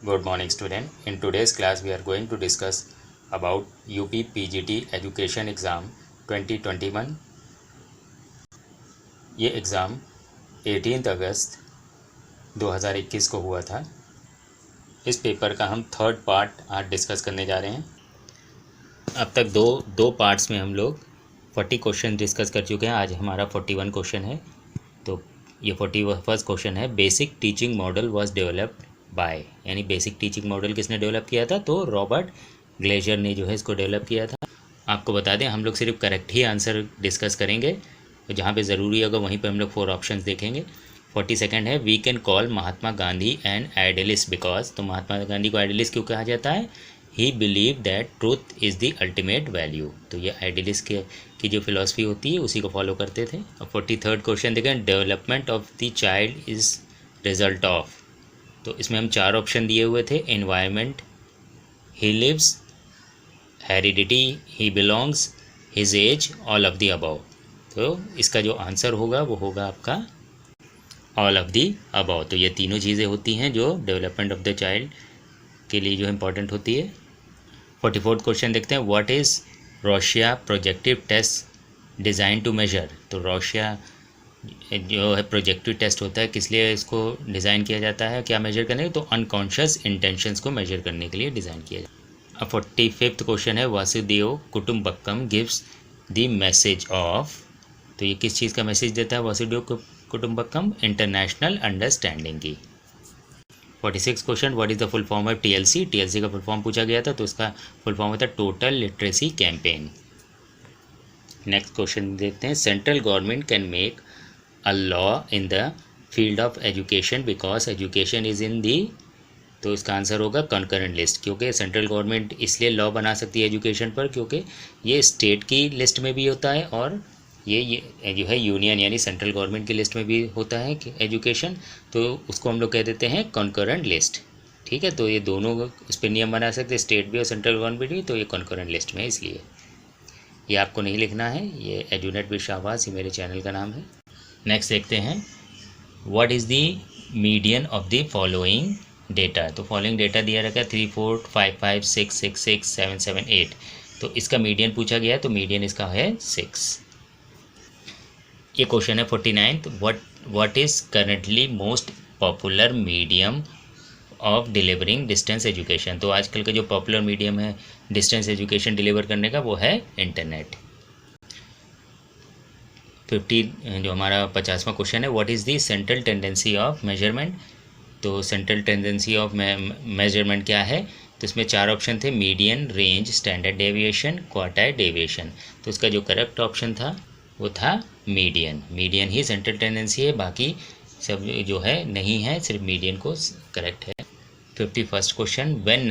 Good morning student. In today's class we are going to discuss about UP PGT Education Exam 2021. ये exam 18 अगस्त 2021 को हुआ था। इस paper का हम थर्ड पार्ट आज डिस्कस करने जा रहे हैं। अब तक दो पार्ट्स में हम लोग 40 क्वेश्चन डिस्कस कर चुके हैं। आज हमारा 41 क्वेश्चन है। तो ये 41st क्वेश्चन है, basic teaching model was developed by, यानी बेसिक टीचिंग मॉडल किसने डेवलप किया था? तो रॉबर्ट ग्लेजर ने जो है इसको डेवलप किया था। आपको बता दें हम लोग सिर्फ करेक्ट ही आंसर डिस्कस करेंगे, तो जहाँ पे ज़रूरी होगा वहीं पे हम लोग 4 ऑप्शंस देखेंगे। 42nd है, we can call Mahatma Gandhi an idealist because. तो महात्मा गांधी को आइडियलिस्ट क्यों कहा जाता है? He believe that truth is the ultimate value. तो ये आइडियलिस्ट की जो फिलॉसफी होती है उसी को फॉलो करते थे। अब 43rd क्वेश्चन देखें, development of the child is result of. तो इसमें हम 4 ऑप्शन दिए हुए थे, environment, he lives, heredity, he belongs, his age, all of the above. तो इसका जो आंसर होगा वो होगा आपका ऑल ऑफ दी अबव। तो ये तीनों चीज़ें होती हैं जो डेवलपमेंट ऑफ द चाइल्ड के लिए जो इम्पोर्टेंट होती है। 44th क्वेश्चन देखते हैं, what is Rorschach projective test designed to measure. तो रशिया जो है प्रोजेक्टिव टेस्ट होता है, किस लिए इसको डिज़ाइन किया जाता है, क्या मेजर करने के? तो अनकॉन्शियस इंटेंशंस को मेजर करने के लिए डिज़ाइन किया जाता है। अब 45th क्वेश्चन है, वासुदेव कुटुम्बकम गिव्स द मैसेज ऑफ। तो ये किस चीज़ का मैसेज देता है वासुदेव कुटुम्बकम? इंटरनेशनल अंडरस्टैंडिंग की। 46 question, what is the full form of TLC. TLC का फुल फॉर्म पूछा गया था, तो इसका फुल फॉर्म होता है total literacy campaign. Next question देखते हैं, central government can make a law in the field of education because education is in the. तो इसका आंसर होगा कंकरेंट लिस्ट, क्योंकि सेंट्रल गवर्नमेंट इसलिए लॉ बना सकती है एजुकेशन पर क्योंकि ये स्टेट की लिस्ट में भी होता है और ये जो है यूनियन यानी सेंट्रल गवर्नमेंट की लिस्ट में भी होता है एजुकेशन। तो उसको हम लोग कह देते हैं कंकरेंट लिस्ट। ठीक है, तो ये दोनों उस पर नियम बना सकते हैं, स्टेट भी और सेंट्रल गवर्नमेंट भी। तो ये कंकरेंट लिस्ट में है, इसलिए ये आपको नहीं लिखना है। ये एजुनेट विद शाहबाज, ये मेरे चैनल का नाम है। नेक्स्ट देखते हैं, what is the median of the following data. तो फॉलोइंग डेटा दिया रखा है 3 4 5 5 6 6 6 7 7 8। तो इसका मीडियन पूछा गया है, तो मीडियन इसका है 6। ये क्वेश्चन है 49th, what is currently most popular medium of delivering distance education. तो आजकल का जो पॉपुलर मीडियम है डिस्टेंस एजुकेशन डिलीवर करने का वो है इंटरनेट। 50 जो हमारा 50वां क्वेश्चन है, what is the central tendency of measurement. तो सेंट्रल टेंडेंसी ऑफ मेजरमेंट क्या है? तो इसमें 4 ऑप्शन थे, median, range, standard deviation, quartile deviation. तो इसका जो करेक्ट ऑप्शन था वो था मीडियन। मीडियन ही सेंट्रल टेंडेंसी है, बाकी सब जो है नहीं है, सिर्फ मीडियन को करेक्ट है। 51st question, when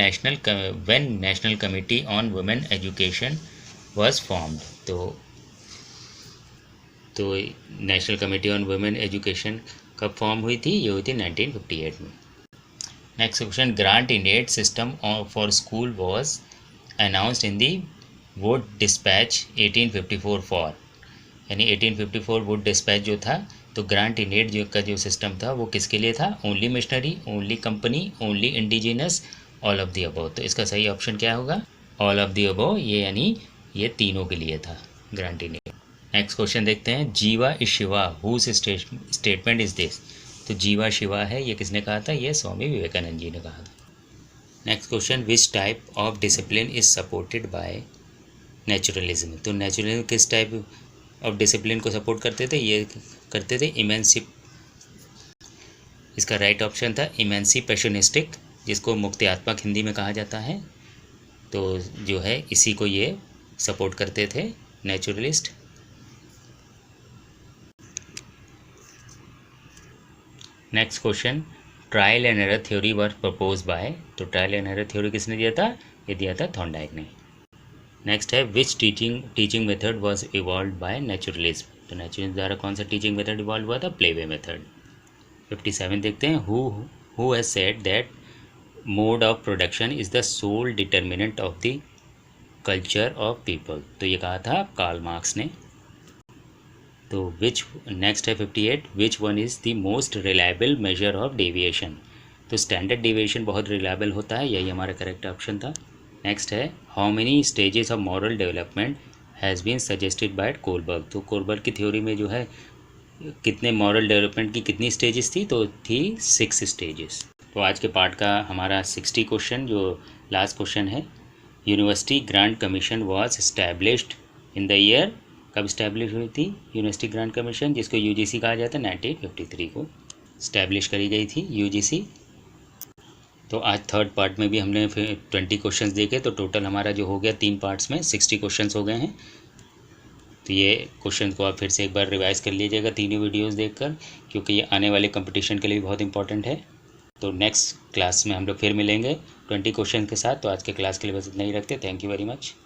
national committee on women education was formed. तो national committee on women education कब फॉर्म हुई थी? ये हुई थी 1958 में। Next question, grant in aid system for school was announced in the Wood dispatch 1854 for. यानी 1854 Wood dispatch जो था, तो ग्रांट इन एड का जो सिस्टम था वो किसके लिए था? Only missionary, only company, only indigenous, all of the above. तो इसका सही ऑप्शन क्या होगा? All of the above. ये यानी ये तीनों के लिए था grant in aid. Next question देखते हैं, Jiva is Shiva whose statement is this. तो जीवा शिवा है, ये किसने कहा था? ये स्वामी विवेकानंद जी ने कहा था। Next question, which type of discipline is supported by naturalism. तो नेचुरलिज्म किस टाइप ऑफ डिसिप्लिन को सपोर्ट करते थे? ये करते थे इसका राइट ऑप्शन था इमेंसिपेशनिस्टिक, जिसको मुक्तियात्मक हिंदी में कहा जाता है। तो जो है इसी को ये सपोर्ट करते थे naturalist. Next question, trial and error theory were propose by. तो ट्रायल एंड एरर थ्योरी किसने दिया था? ये दिया था थॉर्नडाइक ने। नेक्स्ट है, which teaching method was evolve by naturalism. तो नेचुरलिज्म द्वारा कौन सा टीचिंग मेथड इवॉल्व हुआ था? Playway method. 57 देखते हैं, who has said that mode of production is the sole determinant of the culture of people. तो ये कहा था कार्ल मार्क्स ने। तो नेक्स्ट है 58, which one is the most reliable measure of deviation. तो स्टैंडर्ड डिविएशन बहुत रिलायबल होता है, यही हमारा करेक्ट ऑप्शन था। नेक्स्ट है how many stages of moral development has been suggested by Kohlberg. तो कोलबर्ग की थ्योरी में जो है कितने मॉरल डेवलपमेंट की कितनी स्टेजेस थी, तो थी 6 स्टेजेस। तो आज के पार्ट का हमारा 60 क्वेश्चन जो लास्ट क्वेश्चन है, university grant commission was established in the year, कब इस्टेब्लिश हुई थी यूनिवर्सिटी ग्रांट कमीशन, जिसको यूजीसी कहा जाता है, 1953 को इस्टेब्लिश करी गई थी यूजीसी। तो आज थर्ड पार्ट में भी हमने फिर 20 क्वेश्चंस देखे, तो टोटल हमारा जो हो गया 3 पार्ट्स में 60 क्वेश्चंस हो गए हैं। तो ये क्वेश्चन को आप फिर से एक बार रिवाइज कर लीजिएगा तीनों वीडियोस देखकर, क्योंकि ये आने वाले कंपटीशन के लिए भी बहुत इंपॉर्टेंट है। तो नेक्स्ट क्लास में हम लोग फिर मिलेंगे 20 क्वेश्चन के साथ। तो आज के क्लास के लिए बस इतना ही रखते हैं। Thank you very much.